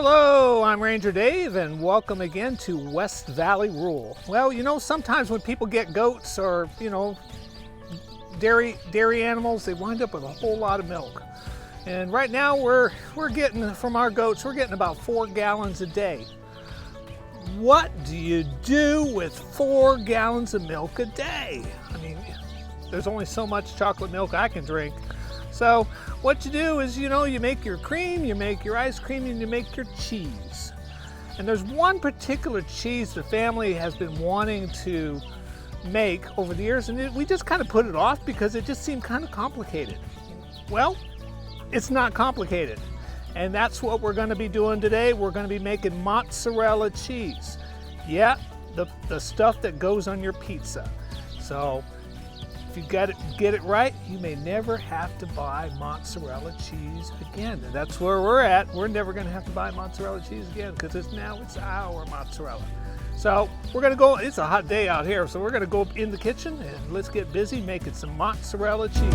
Hello, I'm Ranger Dave and welcome again to West Valley Rule. Well, you know, sometimes when people get goats or, dairy animals, they wind up with a whole lot of milk. And right now we're getting, from our goats, we're getting about 4 gallons a day. What do you do with 4 gallons of milk a day? I mean, there's only so much chocolate milk I can drink. So what you do is, you make your cream, you make your ice cream, and you make your cheese. And there's one particular cheese the family has been wanting to make over the years, and we just kind of put it off because it just seemed kind of complicated. Well, it's not complicated. And that's what we're going to be doing today. We're going to be making mozzarella cheese. Yeah, the stuff that goes on your pizza. So if you get it right, you may never have to buy mozzarella cheese again. And that's where we're at. We're never going to have to buy mozzarella cheese again because it's our mozzarella. So we're going to go, it's a hot day out here, so we're going to go in the kitchen and let's get busy making some mozzarella cheese.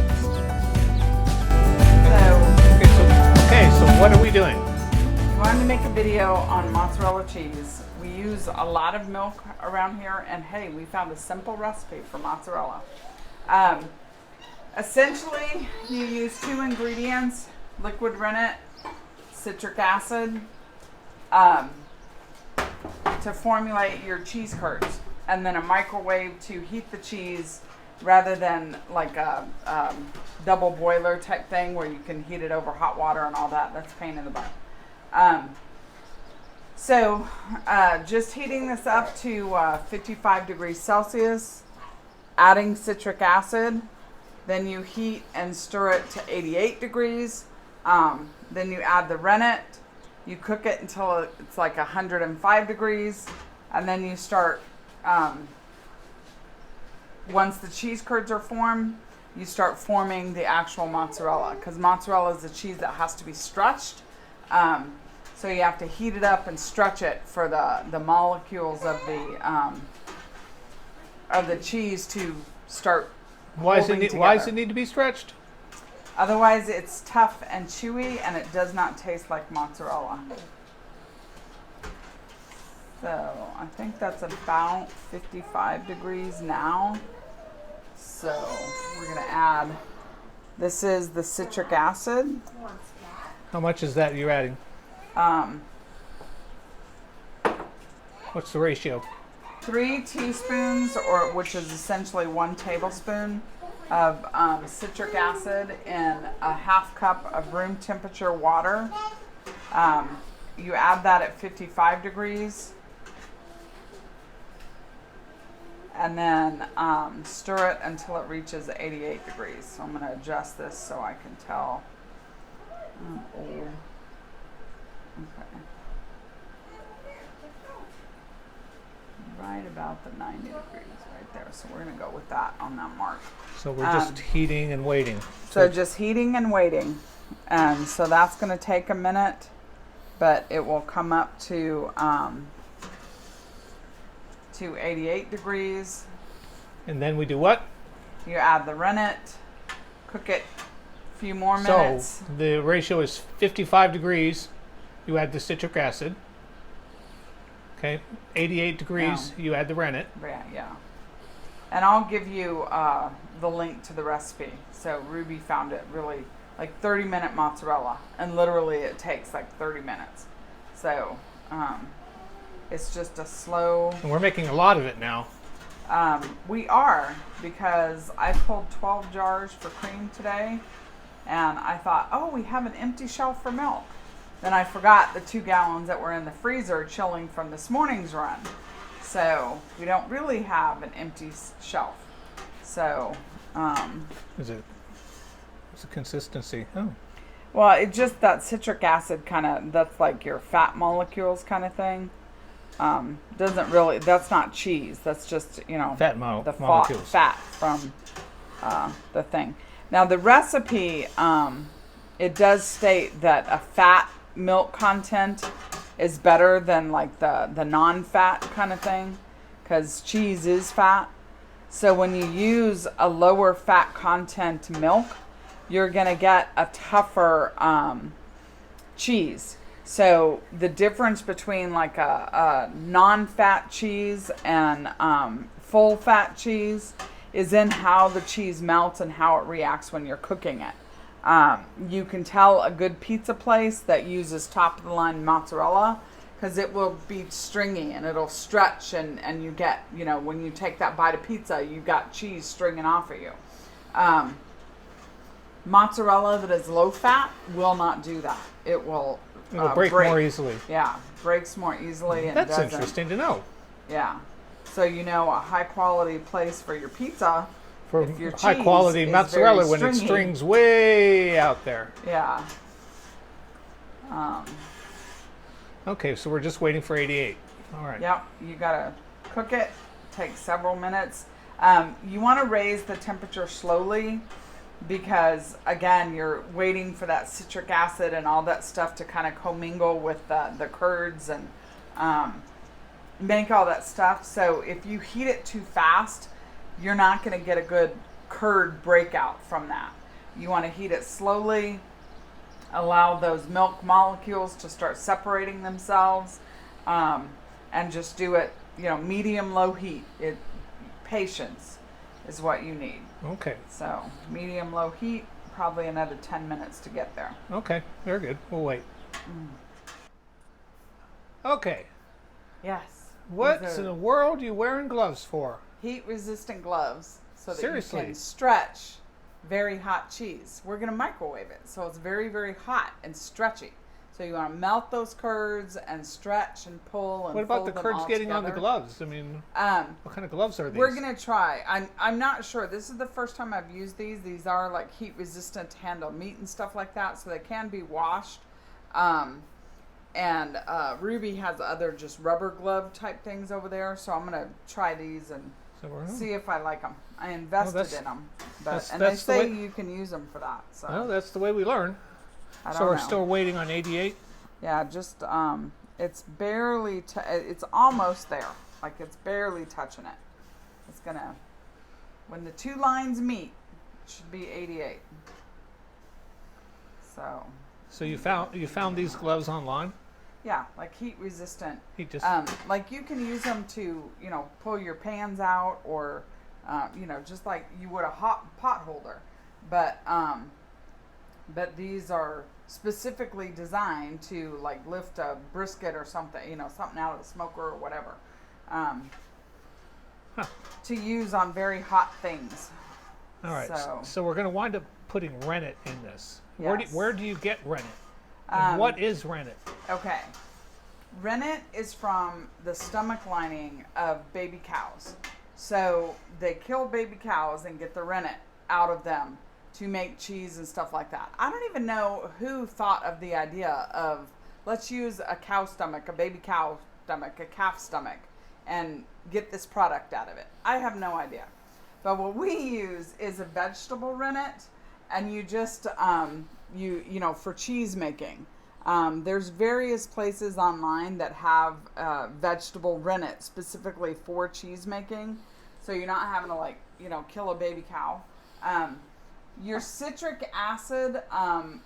Okay, so what are we doing? We wanted to make a video on mozzarella cheese. We use a lot of milk around here, and hey, we found a simple recipe for mozzarella. Essentially, you use 2 ingredients: liquid rennet, citric acid, to formulate your cheese curds, and then a microwave to heat the cheese rather than like a double boiler type thing where you can heat it over hot water and all that. That's a pain in the butt. So just heating this up to 55 degrees Celsius, adding citric acid, then you heat and stir it to 88 degrees. Then you add the rennet. You cook it until it's like 105 degrees, and then you start, once the cheese curds are formed, you start forming the actual mozzarella, because mozzarella is a cheese that has to be stretched. So you have to heat it up and stretch it for the molecules of the cheese to start. Why does it need to be stretched? Otherwise it's tough and chewy and it does not taste like mozzarella. So I think that's about 55 degrees now. So we're going to add, this is the citric acid. How much is that you're adding? What's the ratio? 3 teaspoons, which is essentially 1 tablespoon of citric acid in a half cup of room temperature water. You add that at 55 degrees. And then stir it until it reaches 88 degrees. So I'm going to adjust this so I can tell. Okay. Right about the 90 degrees right there. So we're going to go with that on that mark. So we're just heating and waiting. So just heating and waiting. And so that's going to take a minute, but it will come up to 88 degrees. And then we do what? You add the rennet, cook it a few more minutes. So the ratio is 55 degrees. You add the citric acid. Okay, 88 degrees, you add the rennet. Yeah. And I'll give you the link to the recipe. So Ruby found it really like 30-minute mozzarella, and literally it takes like 30 minutes. So it's just a slow. And we're making a lot of it now. We are, because I pulled 12 jars for cream today, and I thought, oh, we have an empty shelf for milk. Then I forgot the 2 gallons that were in the freezer chilling from this morning's run. So we don't really have an empty shelf. So What's the consistency? Oh. Well, it just, that citric acid kind of, that's like your fat molecules kind of thing. Doesn't really, that's not cheese. That's just, fat molecules. Fat from the thing. Now the recipe, it does state that a fat milk content is better than like the non-fat kind of thing, because cheese is fat. So when you use a lower fat content milk, you're going to get a tougher cheese. So the difference between like a non-fat cheese and full fat cheese is in how the cheese melts and how it reacts when you're cooking it. You can tell a good pizza place that uses top of the line mozzarella because it will be stringy and it'll stretch and you get, when you take that bite of pizza, you've got cheese stringing off of you. Mozzarella that is low fat will not do that. It'll break more easily. Yeah, breaks more easily. And That's doesn't. interesting to know. Yeah. So a high quality place for your pizza. For if your high cheese quality is mozzarella very when it stringy. strings way out there. Yeah. Okay, so we're just waiting for 88. All right. Yep. You gotta cook it. Takes several minutes. You want to raise the temperature slowly because again you're waiting for that citric acid and all that stuff to kind of commingle with the curds and make all that stuff. So if you heat it too fast, you're not going to get a good curd breakout from that. You want to heat it slowly, allow those milk molecules to start separating themselves, and just do it, medium low heat. Patience is what you need. Okay. So medium low heat, probably another 10 minutes to get there. Okay, very good. We'll wait. Okay. Yes. What's in the world are you wearing gloves for? Heat resistant gloves so that Seriously? you can stretch very hot cheese. We're going to microwave it so it's very, very hot and stretchy. So you want to melt those curds and stretch and pull and What about fold the them curds all getting on the together. gloves? I mean, what kind of gloves are these? We're going to try. I'm not sure. This is the first time I've used these. These are like heat resistant to handle meat and stuff like that, so they can be washed. And Ruby has other just rubber glove type things over there, so I'm going to try these and see if I like them. I invested in them, and they say you can use them for that. So well, that's the way we learn. So we're still waiting on 88. Yeah, just it's barely. It's almost there. Like it's barely touching it. It's gonna. When the two lines meet, it should be 88. So you found these gloves online? Yeah, like heat resistant. Just like you can use them to pull your pans out or just like you would a hot pot holder, but these are specifically designed to like lift a brisket or something, something out of the smoker or whatever, to use on very hot things. All right. So we're going to wind up putting rennet in this. Yes. Where do you get rennet? And what is rennet? Okay. Rennet is from the stomach lining of baby cows. So they kill baby cows and get the rennet out of them to make cheese and stuff like that. I don't even know who thought of the idea of let's use a cow stomach, a baby cow stomach, a calf stomach, and get this product out of it. I have no idea. But what we use is a vegetable rennet, and you just for cheese making. There's various places online that have vegetable rennet specifically for cheese making, so you're not having to kill a baby cow. Your citric acid,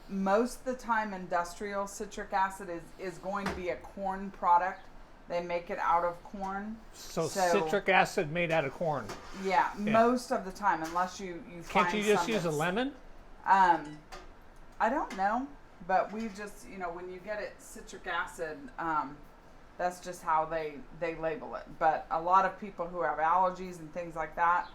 most of the time industrial citric acid is going to be a corn product. They make it out of corn. So citric acid made out of corn. Yeah, most of the time, unless you find Can't you just use a lemon? I don't know, but we just, when you get it citric acid, that's just how they label it. But a lot of people who have allergies and things like that,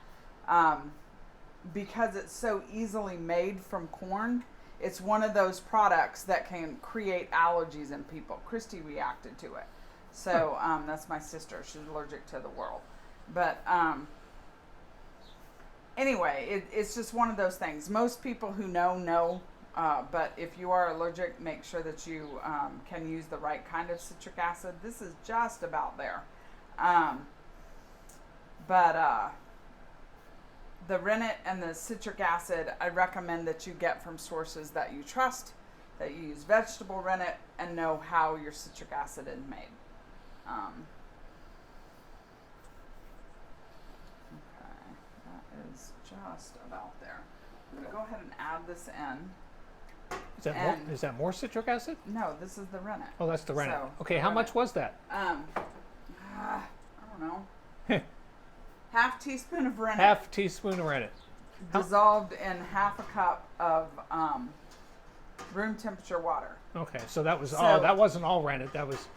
because it's so easily made from corn, it's one of those products that can create allergies in people. Christy reacted to it. So that's my sister. She's allergic to the world. But anyway, it's just one of those things. Most people who know. But if you are allergic, make sure that you can use the right kind of citric acid. This is just about there. But the rennet and the citric acid, I recommend that you get from sources that you trust, that you use vegetable rennet, and know how your citric acid is made. Okay, that is just about there. I'm going to go ahead and add this in. Is that more citric acid? No, this is the rennet. Oh, that's the rennet. So, Okay, how much was that? I don't know. Half teaspoon of rennet. Half teaspoon of rennet. Dissolved in half a cup of room temperature water. Okay, so that was So- that wasn't all rennet. That was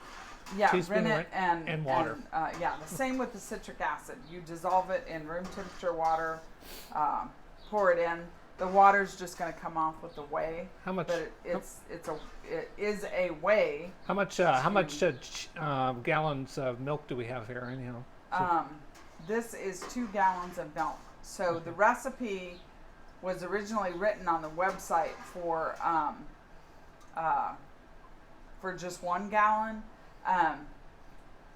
Yeah, teaspoon of rennet and water. And, yeah, the same with the citric acid. You dissolve it in room temperature water, pour it in. The water's just going to come off with the whey. How much? But it is a whey. How much gallons of milk do we have here? Anyhow. This is 2 gallons of milk. So the recipe was originally written on the website for just 1 gallon.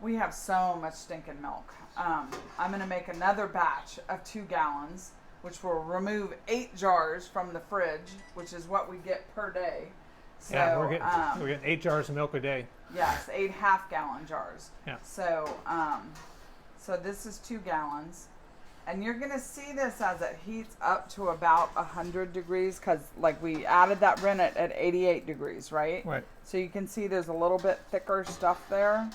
We have so much stinking milk. I'm going to make another batch of 2 gallons, which will remove 8 jars from the fridge, which is what we get per day. So, Yeah, we're getting 8 jars of milk a day. yes, 8 half-gallon jars. Yeah. So, so this is 2 gallons. And you're going to see this as it heats up to about 100 degrees because, like, we added that rennet at 88 degrees, right? Right. So you can see there's a little bit thicker stuff there.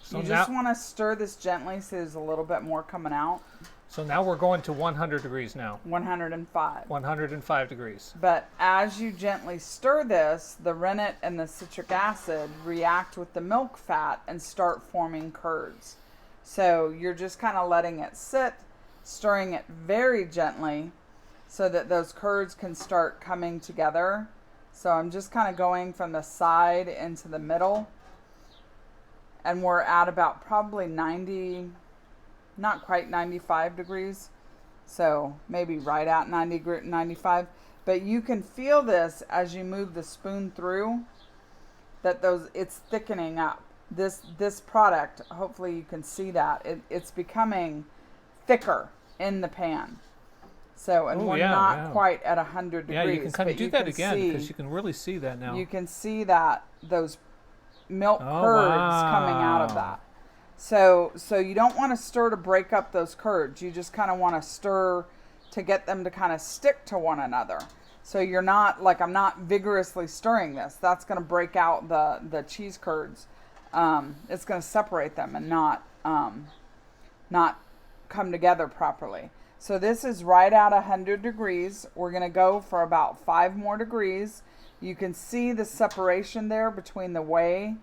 So you just want to stir this gently so there's a little bit more coming out. So now we're going to 100 degrees now. 105. 105 degrees. But as you gently stir this, the rennet and the citric acid react with the milk fat and start forming curds. So you're just kind of letting it sit, stirring it very gently so that those curds can start coming together. So I'm just kind of going from the side into the middle. And we're at about probably 90, not quite 95 degrees. So maybe right at 95. But you can feel this as you move the spoon through, that it's thickening up. This product, hopefully you can see that, it's becoming thicker in the pan. So, and we're not quite at 100 degrees. Yeah, you can kind of do that again because you can really see that now. You can see that those milk curds coming out of that. So you don't want to stir to break up those curds. You just kind of want to stir to get them to kind of stick to one another. So you're not, like, I'm not vigorously stirring this. That's going to break out the cheese curds. It's going to separate them and not come together properly. So this is right at 100 degrees. We're going to go for about 5 more degrees. You can see the separation there between the whey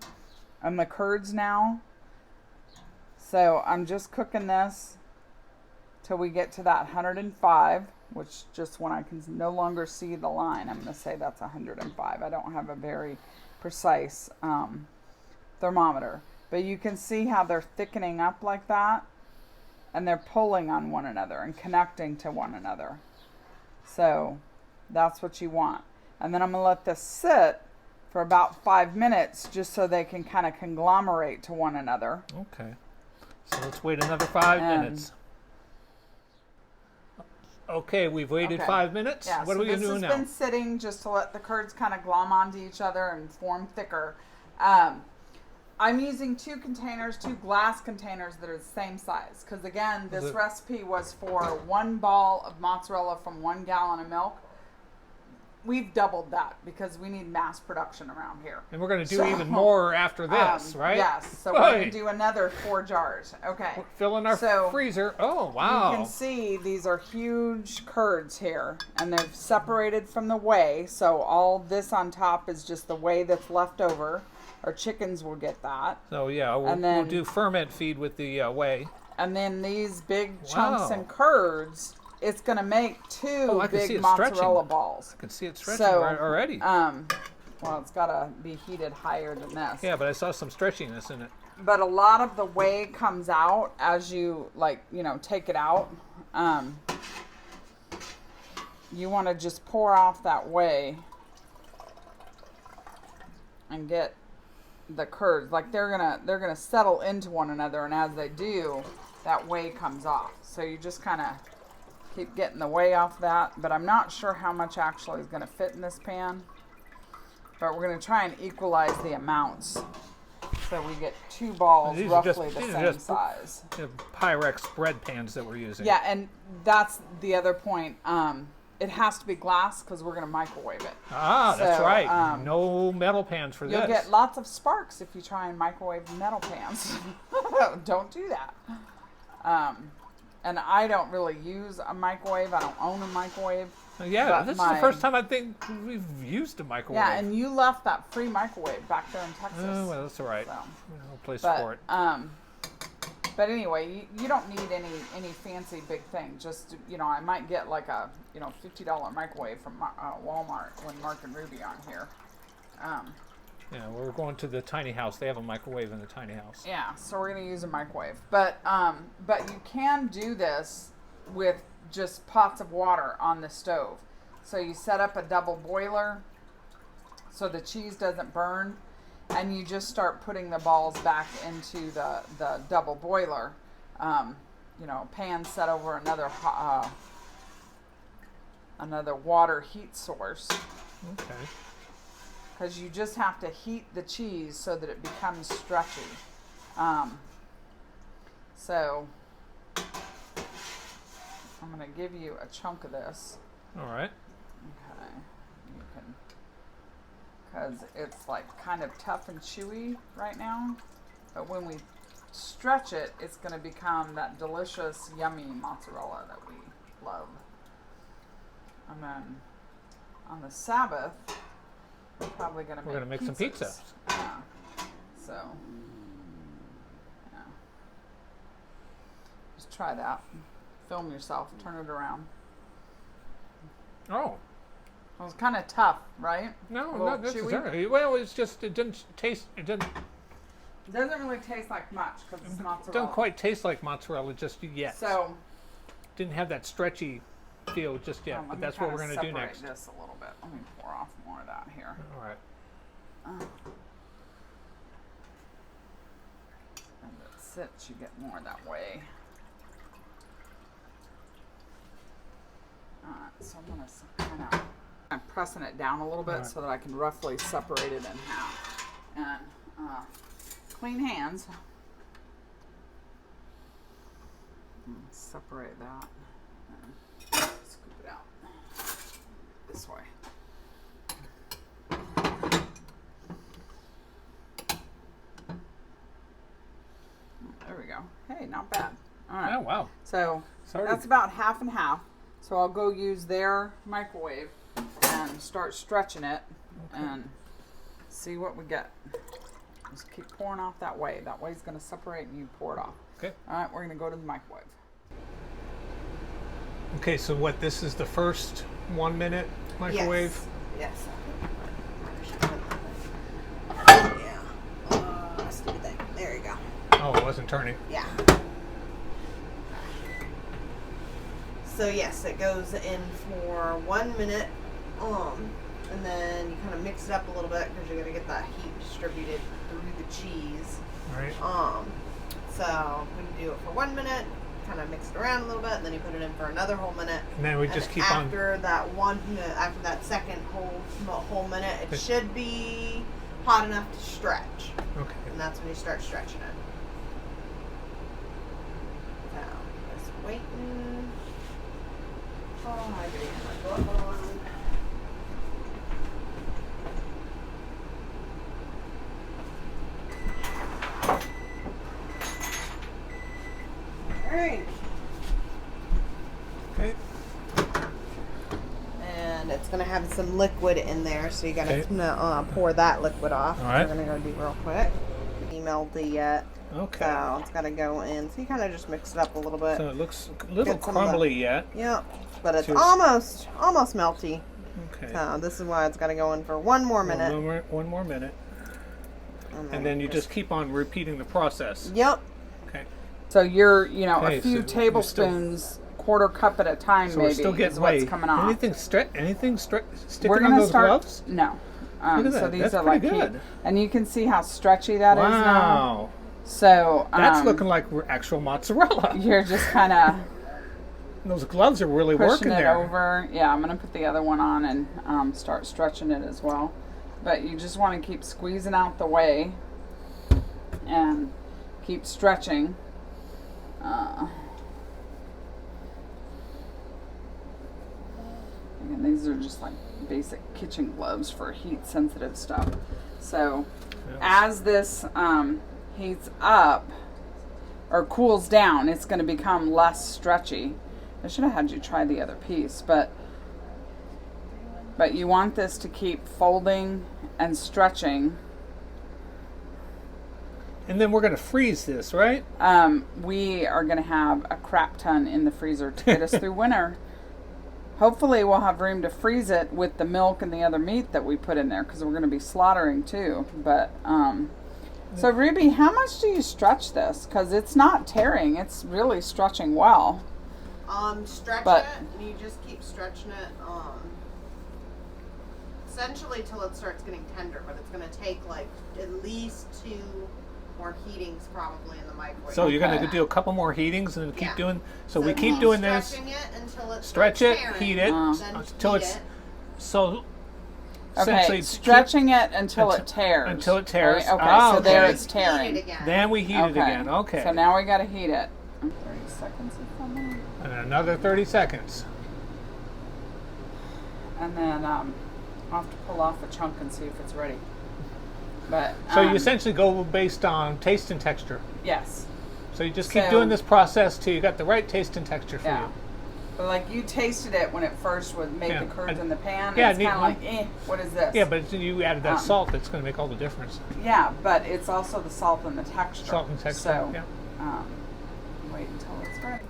and the curds now. So I'm just cooking this till we get to that 105, which just when I can no longer see the line, I'm going to say that's 105. I don't have a very precise thermometer. But you can see how they're thickening up like that. And they're pulling on one another and connecting to one another. So that's what you want. And then I'm going to let this sit for about 5 minutes just so they can kind of conglomerate to one another. Okay. So let's wait another 5 minutes. Okay, we've waited 5 minutes. Yeah, what are we going to do now? This has been sitting just to let the curds kind of glom onto each other and form thicker. I'm using 2 glass containers that are the same size. Because again, this recipe was for 1 ball of mozzarella from 1 gallon of milk. We've doubled that because we need mass production around here. And we're going to do even more after this, right? Yes. So we're going to do another 4 jars. Okay. We're filling our freezer. Oh, wow. You can see these are huge curds here. And they've separated from the whey. So all this on top is just the whey that's left over. Our chickens will get that. So yeah, we'll do ferment feed with the whey. And then these big chunks and curds, it's going to make 2 big mozzarella balls. I can see it stretching already. Well, it's got to be heated higher than this. Yeah, but I saw some stretchiness in it. But a lot of the whey comes out as you, take it out. You want to just pour off that whey and get the curds, like they're gonna settle into one another, and as they do, that whey comes off. So you just kind of keep getting the whey off that. But I'm not sure how much actually is going to fit in this pan. But we're going to try and equalize the amounts, so we get 2 balls roughly the same size. The Pyrex bread pans that we're using. Yeah, and that's the other point. it has to be glass because we're going to microwave it. Ah, that's So, right. No metal pans for You'll this. get lots of sparks if you try and microwave metal pans. Don't do that. And I don't really use a microwave. I don't own a microwave. Yeah, this is the first time I think we've used a microwave. Yeah, and you left that free microwave back there in Texas. Oh, well, that's all right. So. No place for it. But anyway, you don't need any fancy big thing. Just, I might get like a, $50 microwave from Walmart when Mark and Ruby aren't here. Yeah, we're going to the tiny house. They have a microwave in the tiny house. Yeah, so we're going to use a microwave. But you can do this with just pots of water on the stove. So you set up a double boiler so the cheese doesn't burn, and you just start putting the balls back into the double boiler. Pan set over another water heat source. Okay. Because you just have to heat the cheese so that it becomes stretchy. So I'm going to give you a chunk of this. All right. Okay. You can, because it's like kind of tough and chewy right now. But when we stretch it, it's going to become that delicious, yummy mozzarella that we love. And then on the Sabbath, we're probably going to make some pizza. Yeah. So, yeah. Just try that. Film yourself. Turn it around. Oh. It was kind of tough, right? No, not necessarily. Well, it didn't taste. It didn't. It doesn't really taste like much because it's mozzarella. It doesn't quite taste like mozzarella just yet. So, didn't have that stretchy feel just yet. But that's what we're going to do next. This a little bit. Let me pour off more of that here. All right. And it sits, you get more that way. Alright, so I'm going to I'm pressing it down a little bit so that I can roughly separate it in half. And clean hands. Separate that. And scoop it out this way. There we go. Hey, not bad. All right. Oh, wow. So that's about half and half. So I'll go use their microwave and start stretching it and see what we get. Just keep pouring off that way. That way it's going to separate and you pour it off. Okay. All right, we're going to go to the microwave. Okay, so this is the first 1 minute microwave? Yes. Yeah. Stupid thing. There you go. Oh, it wasn't turning. Yeah. So yes, it goes in for 1 minute, and then you kind of mix it up a little bit because you're gonna get that heat distributed through the cheese. All right. So we do it for 1 minute, kind of mix it around a little bit, and then you put it in for another whole minute. And then we just keep on. After that second whole minute, it should be hot enough to stretch. Okay. And that's when you start stretching it. Now, just waiting. Oh, I agree. My glove on. Alright. Okay. And it's going to have some liquid in there, so you got to pour that liquid off. All right. We're going to go do real quick. Emailed the yet. Okay. So it's got to go in. So you kind of just mix it up a little bit. So it looks a little crumbly yet. Yep. But it's almost melty. Okay. So this is why it's got to go in for 1 more minute. One more minute. And then you just keep on repeating the process. Yep. Okay. So you're, a few tablespoons, quarter cup at a time, so maybe, we're still getting is what's coming off. Anything sticking We're on gonna those gloves? No. Look at so that. these That's are pretty like good. heat. And you can see how stretchy that is now. Wow. So That's looking like actual mozzarella. You're just kind of those gloves are really pushing working it there. over. Yeah, I'm going to put the other one on and start stretching it as well. But you just want to keep squeezing out the whey and keep stretching. And these are just like basic kitchen gloves for heat sensitive stuff. So as this heats up or cools down, it's going to become less stretchy. I should have had you try the other piece, but you want this to keep folding and stretching. And then we're going to freeze this, right? We are going to have a crap ton in the freezer to get us through winter. Hopefully we'll have room to freeze it with the milk and the other meat that we put in there, because we're going to be slaughtering too. But so Ruby, how much do you stretch this? Because it's not tearing, it's really stretching well. Stretch it, and you just keep stretching it, essentially till it starts getting tender, but it's going to take like at least 2 more heatings probably in the microwave. So you're going to do a couple more heatings and keep doing, so we keep keep doing this. Stretching it until it Stretch starts it, tearing, heat it, until it's, so essentially Okay, stretching it until it tears. Until it tears. Right? Okay, Ah, so okay. there it's tearing. Then we heat it again, okay. So now we got to heat it. 30 seconds or something. And another 30 seconds. And then I'll have to pull off a chunk and see if it's ready. But So you essentially go based on taste and texture. yes. So you just keep doing this process till you got the right taste and texture for you. But like you tasted it when it first made the curds in the pan. Yeah, it's kind of like, what is this? Yeah, but you added that salt that's going to make all the difference. Yeah, but it's also the salt and the texture. Salt and texture, So, yeah. wait until it's ready.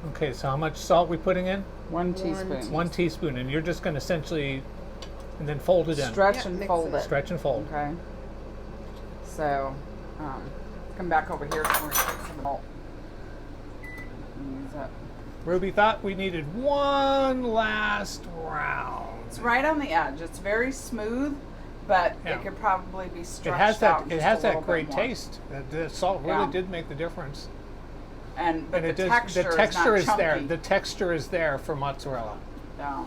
Okay, so how much salt we putting in? 1 teaspoon. 1 teaspoon, and you're just going to essentially, and then fold it in. Stretch and fold it. Stretch and fold. Okay. So, come back over here so we're going to take some salt. Use it. Ruby thought we needed one last round. It's right on the edge. It's very smooth, but it could probably be stretched out. It has that bit great more. taste. The salt really did make the difference. But the texture is not there. chunky. The texture is there for mozzarella. Yeah.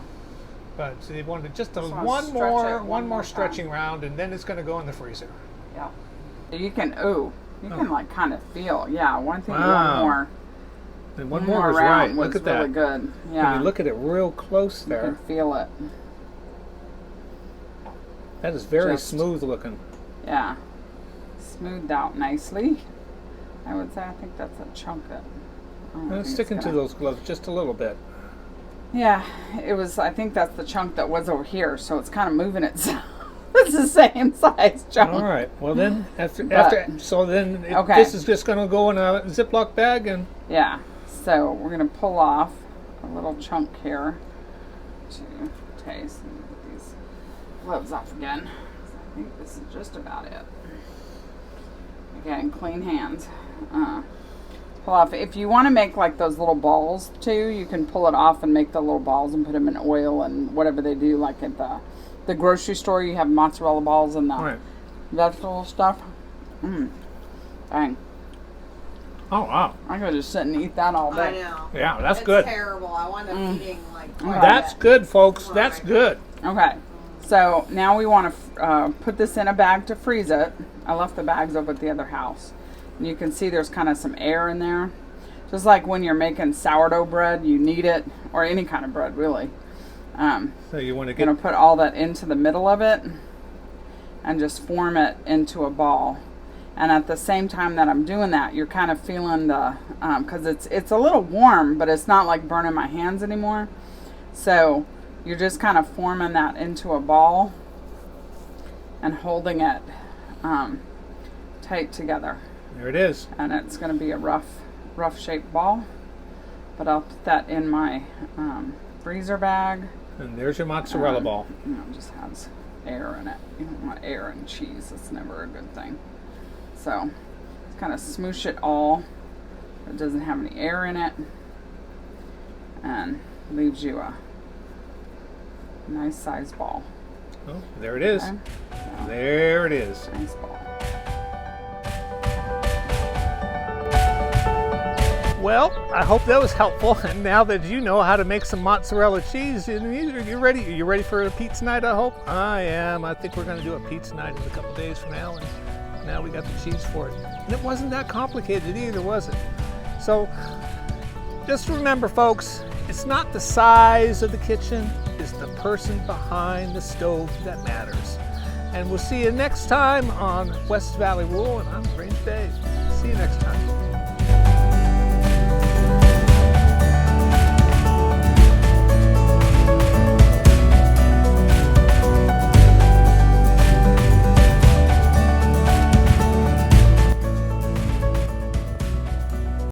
But so they wanted just want to one stretch it more one more stretching round, and then it's going to go in the freezer. Yeah. You can can like kind of feel. Yeah. One thing. Wow. One more. And one more was right. round Look at really that. Good. Yeah. When you look at it real close You there. can feel it. That is very Just- smooth looking. Yeah. Smoothed out nicely. I would say I think that's a chunk that. It's sticking to those gloves just a little bit. Yeah, it was. I think that's the chunk that was over here, so it's kind of moving itself. It's the same size chunk. All right. Well then, this is just going to go in a Ziploc bag and. Yeah. So we're gonna pull off a little chunk here to taste. And get these gloves off again. I think this is just about it. Again, clean hands. Pull off. If you want to make like those little balls too, you can pull it off and make the little balls and put them in oil and whatever they do. Like at the grocery store, you have mozzarella balls and the vegetable stuff. Dang. Oh wow! I could just sit and eat that all day. I know. Yeah, that's it's good. Terrible. I wound up eating like. That's good, folks. That's good. Okay, so now we want to put this in a bag to freeze it. I left the bags over at the other house. And you can see there's kind of some air in there. Just like when you're making sourdough bread, you need it, or any kind of bread really. So you want to Gonna put all that into the middle of it and just form it into a ball. And at the same time that I'm doing that, you're kind of feeling the, because it's a little warm, but it's not like burning my hands anymore. So you're just kind of forming that into a ball and holding it tight together. There it is. And it's going to be a rough shaped ball. But I'll put that in my freezer bag. And there's your mozzarella ball. You know, it just has air in it. You don't want air in cheese. It's never a good thing. So, just kind of smoosh it all. It doesn't have any air in it. And leaves you a nice size ball. Oh, there it is. Okay? So, There it is. nice ball. Well, I hope that was helpful. And now that you know how to make some mozzarella cheese, you're ready. You're ready for a pizza night, I hope? I am. I think we're going to do a pizza night in a couple days from now. And now we got the cheese for it. And it wasn't that complicated either, was it? So just remember, folks, It's not the size of the kitchen, it's the person behind the stove that matters. And we'll see you next time on West Valley Rule, and I'm Grange Dave. See you next time.